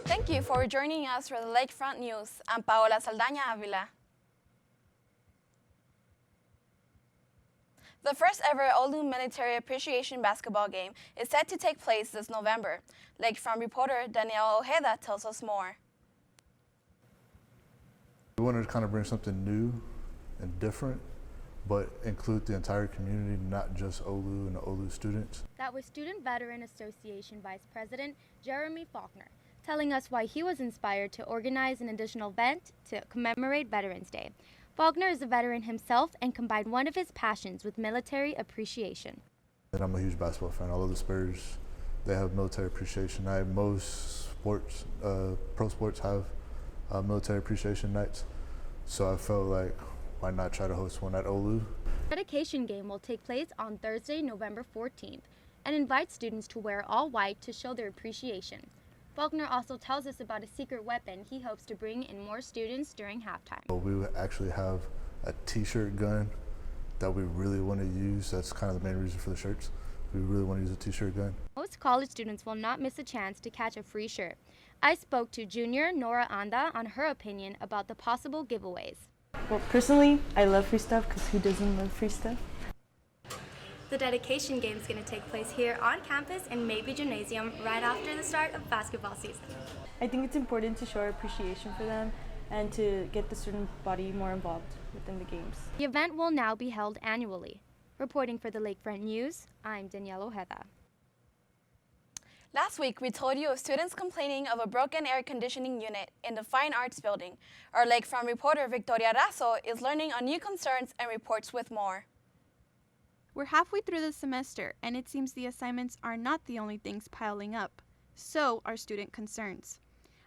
Thank you for joining us for the Lakefront News. I'm Paola Saldaña Avila. The first ever Olu Military Appreciation basketball game is set to take place this November. Lakefront reporter Danielle Ojeda tells us more. We wanted to kind of bring something new and different, but include the entire community, not just Olu and the Olu students. That was Student Veteran Association Vice President Jeremy Falkner, telling us why he was inspired to organize an additional event to commemorate Veterans Day. Falkner is a veteran himself and combined one of his passions with military appreciation. And I'm a huge basketball fan. All of the Spurs, they have military appreciation night. Most sports, pro sports have military appreciation nights. So I felt like, why not try to host one at Olu? The dedication game will take place on Thursday, November 14th, and invites students to wear all white to show their appreciation. Falkner also tells us about a secret weapon he hopes to bring in more students during halftime. We actually have a t-shirt gun that we really want to use. That's kind of the main reason for the shirts. We really want to use a t-shirt gun. Most college students will not miss a chance to catch a free shirt. I spoke to junior Nora Anda on her opinion about the possible giveaways. Well, personally, I love free stuff because who doesn't love free stuff? The dedication game is going to take place here on campus in Maybe Gymnasium right after the start of basketball season. I think it's important to show our appreciation for them and to get the student body more involved within the games. The event will now be held annually. Reporting for the Lakefront News, I'm Danielle Ojeda. Last week, we told you of students complaining of a broken air conditioning unit in the Fine Arts building. Our Lakefront reporter, Victoria Razo, is learning on new concerns and reports with more. We're halfway through the semester, and it seems the assignments are not the only things piling up. So are student concerns.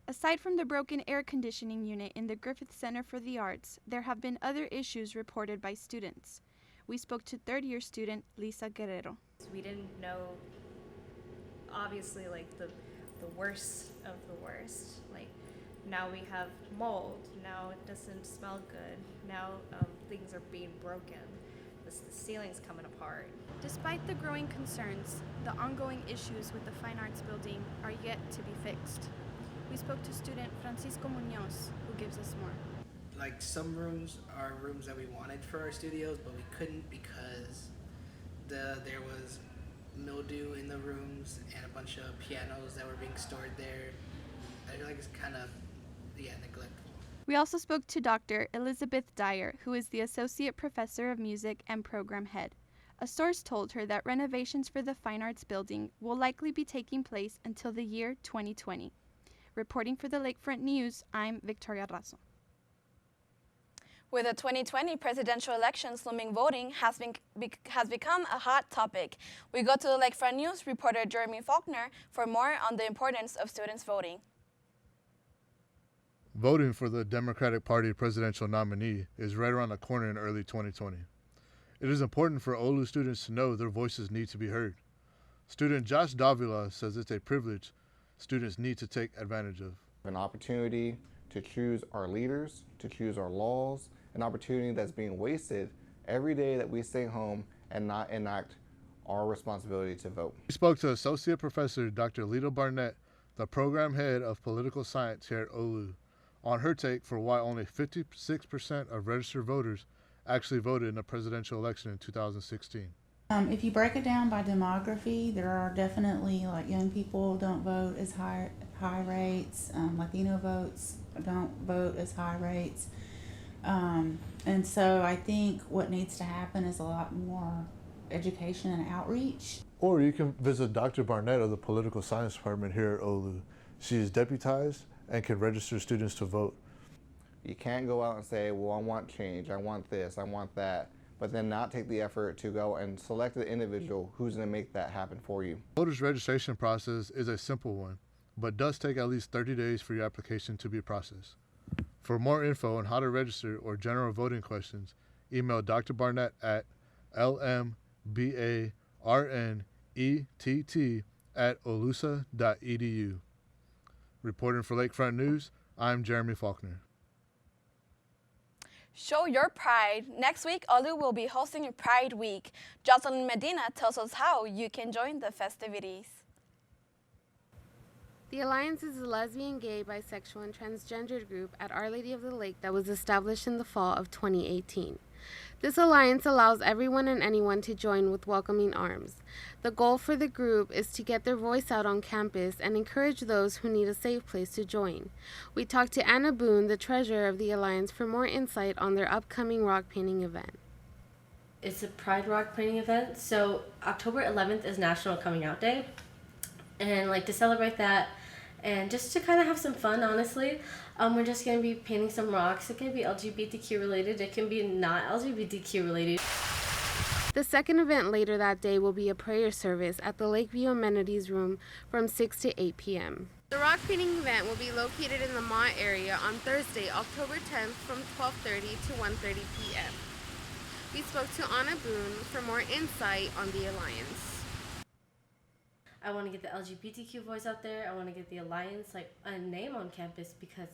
Aside from the broken air conditioning unit in the Griffith Center for the Arts, there have been other issues reported by students. We spoke to third-year student Lisa Guerrero. We didn't know, obviously, like the worst of the worst. Like now we have mold. Now it doesn't smell good. Now things are being broken. The ceiling's coming apart. Despite the growing concerns, the ongoing issues with the Fine Arts building are yet to be fixed. We spoke to student Francisco Munoz, who gives us more. Like some rooms are rooms that we wanted for our studios, but we couldn't because there was mildew in the rooms and a bunch of pianos that were being stored there. I feel like it's kind of, neglectful. We also spoke to Dr. Elizabeth Dyer, who is the Associate Professor of Music and Program Head. A source told her that renovations for the Fine Arts building will likely be taking place until the year 2020. Reporting for the Lakefront News, I'm Victoria Razo. With the 2020 presidential elections looming, voting has become a hot topic. We go to the Lakefront News reporter Jeremy Falkner for more on the importance of students voting. Voting for the Democratic Party presidential nominee is right around the corner in early 2020. It is important for Olu students to know their voices need to be heard. Student Josh Davila says it's a privilege students need to take advantage of. An opportunity to choose our leaders, to choose our laws, an opportunity that's being wasted every day that we stay home and not enact our responsibility to vote. We spoke to Associate Professor Dr. Lita Barnett, the Program Head of Political Science here at Olu, on her take for why only 56% of registered voters actually voted in the presidential election in 2016. If you break it down by demography, there are definitely, like, young people don't vote as high rates, Latino votes don't vote as high rates. And so I think what needs to happen is a lot more education and outreach. Or you can visit Dr. Barnett of the Political Science Department here at Olu. She is deputized and can register students to vote. You can't go out and say, well, I want change, I want this, I want that, but then not take the effort to go and select the individual who's going to make that happen for you. Voters registration process is a simple one, but does take at least 30 days for your application to be processed. For more info on how to register or general voting questions, email Dr. Barnett at lmbarnett@olusa.edu. Reporting for Lakefront News, I'm Jeremy Falkner. Show your pride. Next week, Olu will be hosting a Pride Week. Jocelyn Medina tells us how you can join the festivities. The Alliance is a lesbian, gay, bisexual, and transgender group at Our Lady of the Lake that was established in the fall of 2018. This alliance allows everyone and anyone to join with welcoming arms. The goal for the group is to get their voice out on campus and encourage those who need a safe place to join. We talked to Anna Boone, the treasurer of the alliance, for more insight on their upcoming rock painting event. It's a Pride rock painting event, so October 11th is National Coming Out Day. And to celebrate that and just to kind of have some fun, honestly, we're just going to be painting some rocks. It can be LGBTQ related, it can be not LGBTQ related. The second event later that day will be a prayer service at the Lakeview Amenities Room from 6 to 8 p.m. The rock painting event will be located in the Mott area on Thursday, October 10th from 12:30 to 1:30 p.m. We spoke to Anna Boone for more insight on the Alliance. I want to get the LGBTQ voice out there. I want to get the Alliance a name on campus because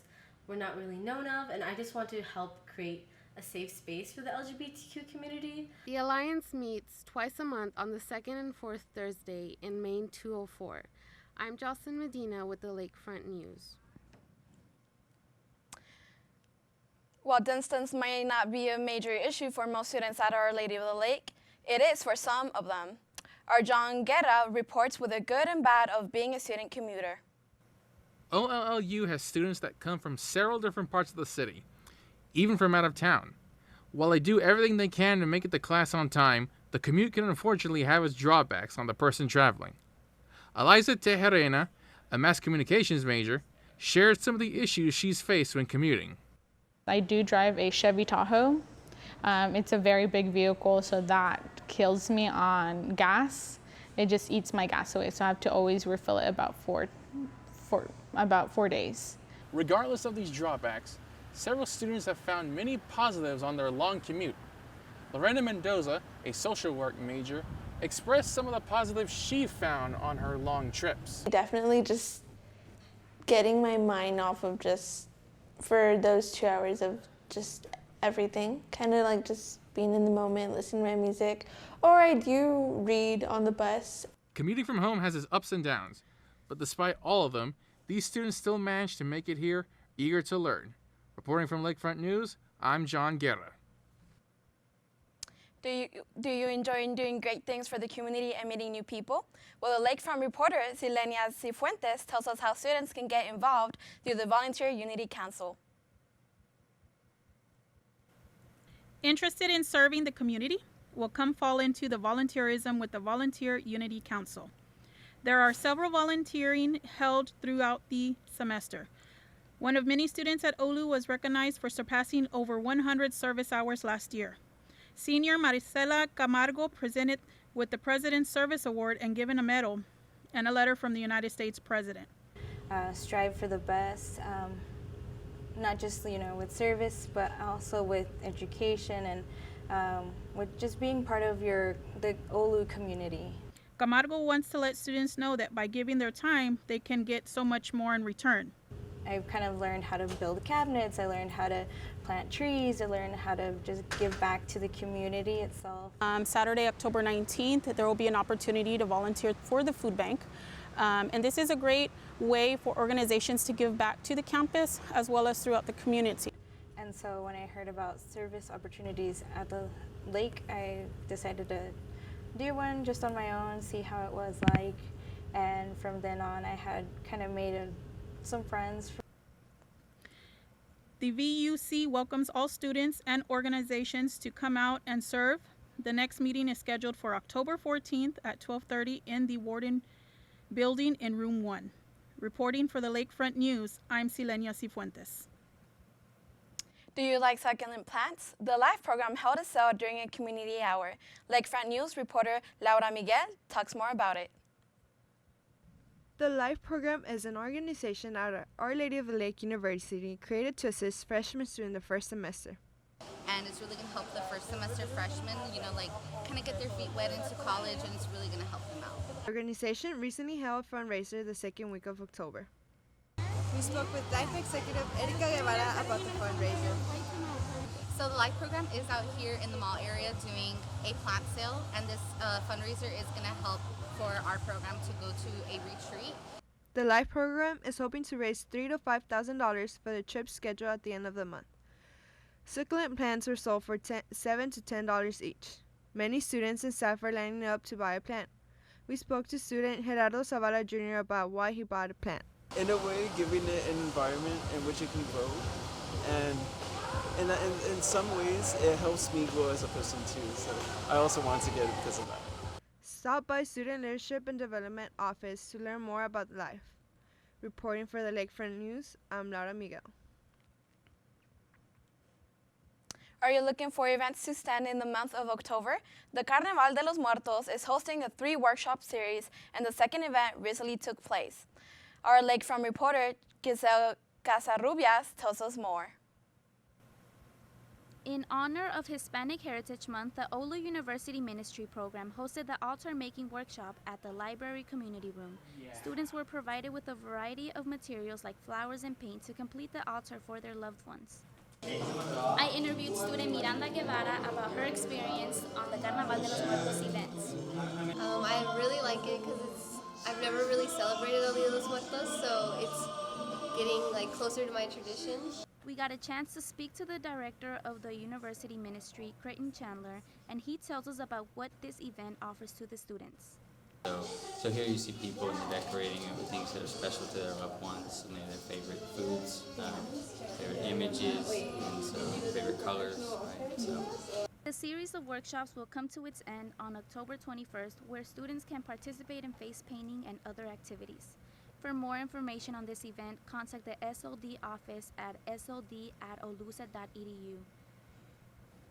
we're not really known of, and I just want to help create a safe space for the LGBTQ community. The Alliance meets twice a month on the second and fourth Thursday in Main 204. I'm Jocelyn Medina with the Lakefront News. While distance may not be a major issue for most students at Our Lady of the Lake, it is for some of them. Our John Guerrero reports with the good and bad of being a student commuter. OLLU has students that come from several different parts of the city, even from out of town. While they do everything they can to make it to class on time, the commute can unfortunately have its drawbacks on the person traveling. Eliza Tejerena, a mass communications major, shared some of the issues she's faced when commuting. I do drive a Chevy Tahoe. It's a very big vehicle, so that kills me on gas. It just eats my gas away, so I have to always refill it about four days. Regardless of these drawbacks, several students have found many positives on their long commute. Lorena Mendoza, a social work major, expressed some of the positives she found on her long trips. Definitely just getting my mind off of just for those 2 hours of just everything, kind of just being in the moment, listening to my music, or I do read on the bus. Commuting from home has its ups and downs, but despite all of them, these students still manage to make it here, eager to learn. Reporting from Lakefront News, I'm John Guerra. Do you enjoy doing great things for the community and meeting new people? Well, the Lakefront reporter, Silenia Cifuentes, tells us how students can get involved through the Volunteer Unity Council. Interested in serving the community? Well, come fall into the volunteerism with the Volunteer Unity Council. There are several volunteering held throughout the semester. One of many students at OLU was recognized for surpassing over 100 service hours last year. Senior Maricela Camargo presented with the President's Service Award and given a medal and a letter from the United States President. Strive for the best, not just with service, but also with education and with just being part of the OLU community. Camargo wants to let students know that by giving their time, they can get so much more in return. I've kind of learned how to build cabinets, I learned how to plant trees, I learned how to just give back to the community itself. Saturday, October 19th, there will be an opportunity to volunteer for the food bank. And this is a great way for organizations to give back to the campus as well as throughout the community. And so when I heard about service opportunities at the lake, I decided to do one just on my own, see how it was like. And from then on, I had kind of made some friends. The VUC welcomes all students and organizations to come out and serve. The next meeting is scheduled for October 14th at 12:30 in the Warden Building in Room 1. Reporting for the Lakefront News, I'm Silenia Cifuentes. Do you like succulent plants? The LIFE program held a sale during a community hour. Lakefront News reporter Laura Miguel talks more about it. The LIFE program is an organization at Our Lady of the Lake University created to assist freshmen during the first semester. And it's really going to help the first semester freshmen, kind of get their feet wet into college, and it's really going to help them out. The organization recently held a fundraiser the second week of October. We spoke with LIFE executive Erika Guevara about the fundraiser. So the LIFE program is out here in the mall area doing a plant sale, and this fundraiser is going to help for our program to go to a retreat. The LIFE program is hoping to raise $3,000 to $5,000 for the trip scheduled at the end of the month. Succulent plants were sold for $7 to $10 each. Many students and staff are lining up to buy a plant. We spoke to student Gerardo Zavala Jr. about why he bought a plant. In a way, giving it an environment in which it can grow, and in some ways, it helps me grow as a person too. So I also wanted to get it because of that. Stop by Student Leadership and Development Office to learn more about LIFE. Reporting for the Lakefront News, I'm Laura Miguel. Are you looking for events to stand in the month of October? The Carnal de Los Muertos is hosting a 3-workshop series, and the second event recently took place. Our Lakefront reporter, Giselle Casarrubias, tells us more. In honor of Hispanic Heritage Month, the Olu University Ministry Program hosted the altar making workshop at the library community room. Students were provided with a variety of materials like flowers and paint to complete the altar for their loved ones. I interviewed student Miranda Guevara about her experience on the Carnaval de los Muertos events. I really like it because I've never really celebrated El Dia de los Muertos, so it's getting closer to my tradition. We got a chance to speak to the director of the university ministry, Creighton Chandler, and he tells us about what this event offers to the students. So here you see people and they're decorating it with things that are special to their loved ones, and their favorite foods, favorite images, and so favorite colors. Right? So. The series of workshops will come to its end on October 21st, where students can participate in face painting and other activities. For more information on this event, contact the SOD office at sod@olusa.edu.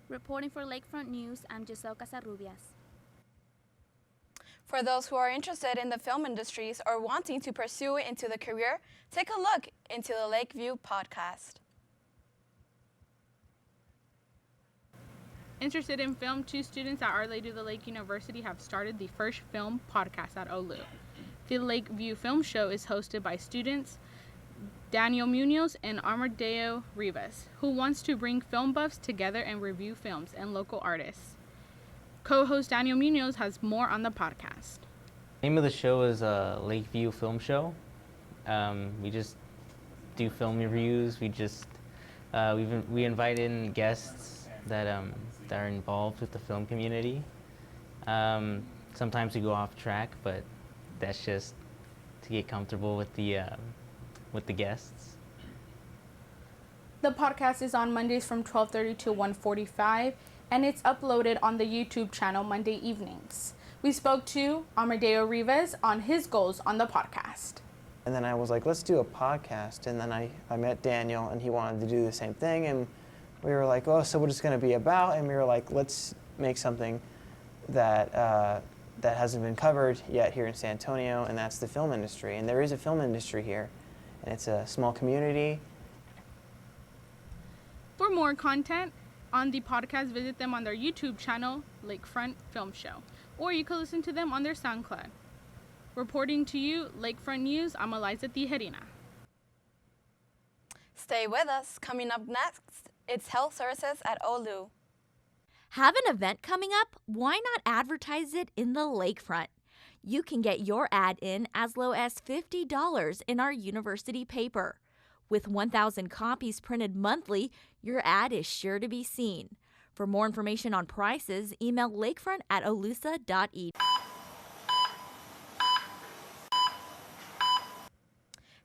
Reporting for Lakefront News, I'm Giselle Casarrubias. For those who are interested in the film industries or wanting to pursue it into the career, take a look into the Lakeview podcast. Interested in film, 2 students at Our Lady of the Lake University have started the first film podcast at OLU. The Lakeview Film Show is hosted by students Daniel Munoz and Amadeo Rivas, who wants to bring film buffs together and review films and local artists. Co-host Daniel Munoz has more on the podcast. The name of the show is Lakeview Film Show. We just do film reviews. We invite in guests that are involved with the film community. Sometimes we go off track, but that's just to get comfortable with the guests. The podcast is on Mondays from 12:30 to 1:45, and it's uploaded on the YouTube channel Monday evenings. We spoke to Amadeo Rivas on his goals on the podcast. And then I was like, let's do a podcast. And then I met Daniel, and he wanted to do the same thing. And we were like, oh, so what is it going to be about? And we were like, let's make something that hasn't been covered yet here in San Antonio, and that's the film industry. And there is a film industry here, and it's a small community. For more content on the podcast, visit them on their YouTube channel, Lakefront Film Show, or you can listen to them on their SoundCloud. Reporting to you, Lakefront News, I'm Eliza Tijerina. Stay with us. Coming up next, it's health services at OLU. Have an event coming up? Why not advertise it in the Lakefront? You can get your ad in as low as $50 in our university paper. With 1,000 copies printed monthly, your ad is sure to be seen. For more information on prices, email lakefront@olusa.edu.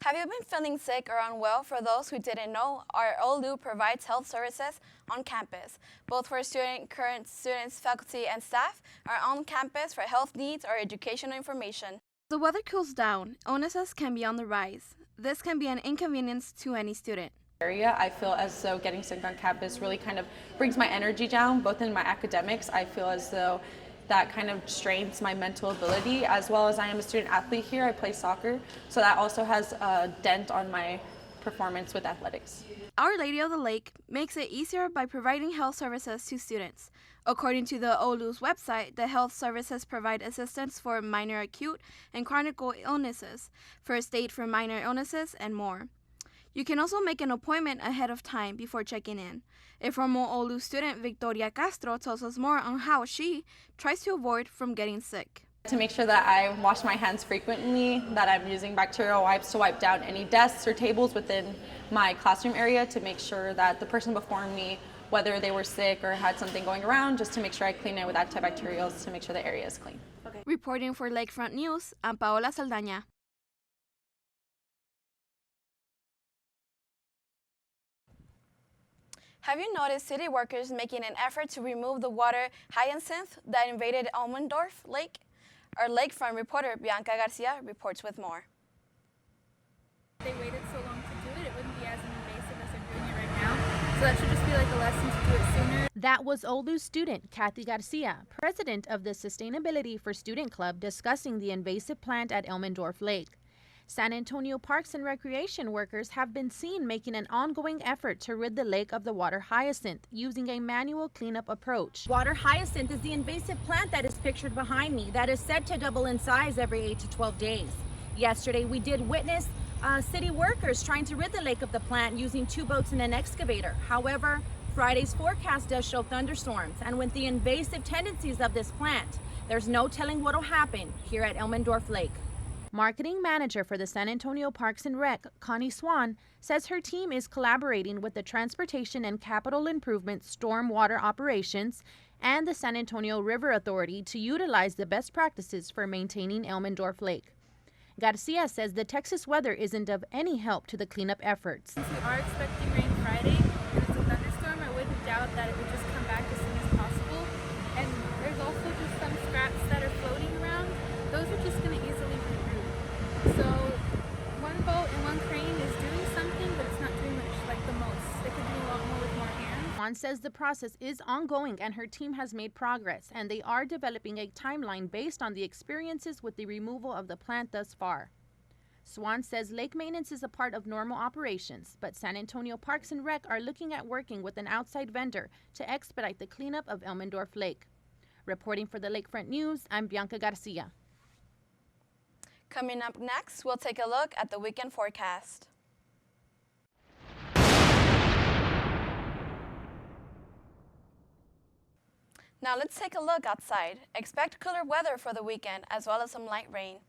Have you been feeling sick or unwell? For those who didn't know, our OLU provides health services on campus. Both for current students, faculty, and staff are on campus for health needs or educational information. The weather cools down. Illnesses can be on the rise. This can be an inconvenience to any student. I feel as though getting sick on campus really kind of brings my energy down, both in my academics. I feel as though that kind of strains my mental ability, as well as I am a student athlete here. I play soccer, so that also has a dent on my performance with athletics. Our Lady of the Lake makes it easier by providing health services to students. According to the OLU's website, the health services provide assistance for minor acute and chronic illnesses, first aid for minor illnesses, and more. You can also make an appointment ahead of time before checking in. A former OLU student, Victoria Castro, tells us more on how she tries to avoid from getting sick. To make sure that I wash my hands frequently, that I'm using bacterial wipes to wipe down any desks or tables within my classroom area to make sure that the person before me, whether they were sick or had something going around, just to make sure I clean it with antibacterials to make sure the area is clean. Okay. Reporting for Lakefront News, I'm Paola Saldaña. Have you noticed city workers making an effort to remove the water hyacinth that invaded Elmendorf Lake? Our lakefront reporter, Bianca Garcia, reports with more. They waited so long to do it, it wouldn't be as invasive as they're doing it right now. So that should just be like a lesson to do it sooner. That was Olu student Kathy Garcia, president of the Sustainability for Student Club, discussing the invasive plant at Elmendorf Lake. San Antonio Parks and Recreation workers have been seen making an ongoing effort to rid the lake of the water hyacinth using a manual cleanup approach. Water hyacinth is the invasive plant that is pictured behind me that is said to double in size every 8 to 12 days. Yesterday, we did witness city workers trying to rid the lake of the plant using 2 boats and an excavator. However, Friday's forecast does show thunderstorms, and with the invasive tendencies of this plant, there's no telling what will happen here at Elmendorf Lake. Marketing manager for the San Antonio Parks and Rec, Connie Swan, says her team is collaborating with the Transportation and Capital Improvement Stormwater Operations and the San Antonio River Authority to utilize the best practices for maintaining Elmendorf Lake. Garcia says the Texas weather isn't of any help to the cleanup efforts. Since we are expecting rain Friday and it's a thunderstorm, I wouldn't doubt that it would just come back as soon as possible. And there's also just some scraps that are floating around. Those are just going to easily be removed. So one boat and one crane is doing something, but it's not doing much like the most. They could do a lot more with more hands. Swan says the process is ongoing and her team has made progress, and they are developing a timeline based on the experiences with the removal of the plant thus far. Swan says lake maintenance is a part of normal operations, but San Antonio Parks and Rec are looking at working with an outside vendor to expedite the cleanup of Elmendorf Lake. Reporting for the Lakefront News, I'm Bianca Garcia. Coming up next, we'll take a look at the weekend forecast. Now let's take a look outside. Expect cooler weather for the weekend as well as some light rain.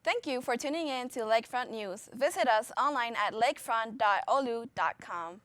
Thank you for tuning in to Lakefront News. Visit us online at lakefront.olu.com.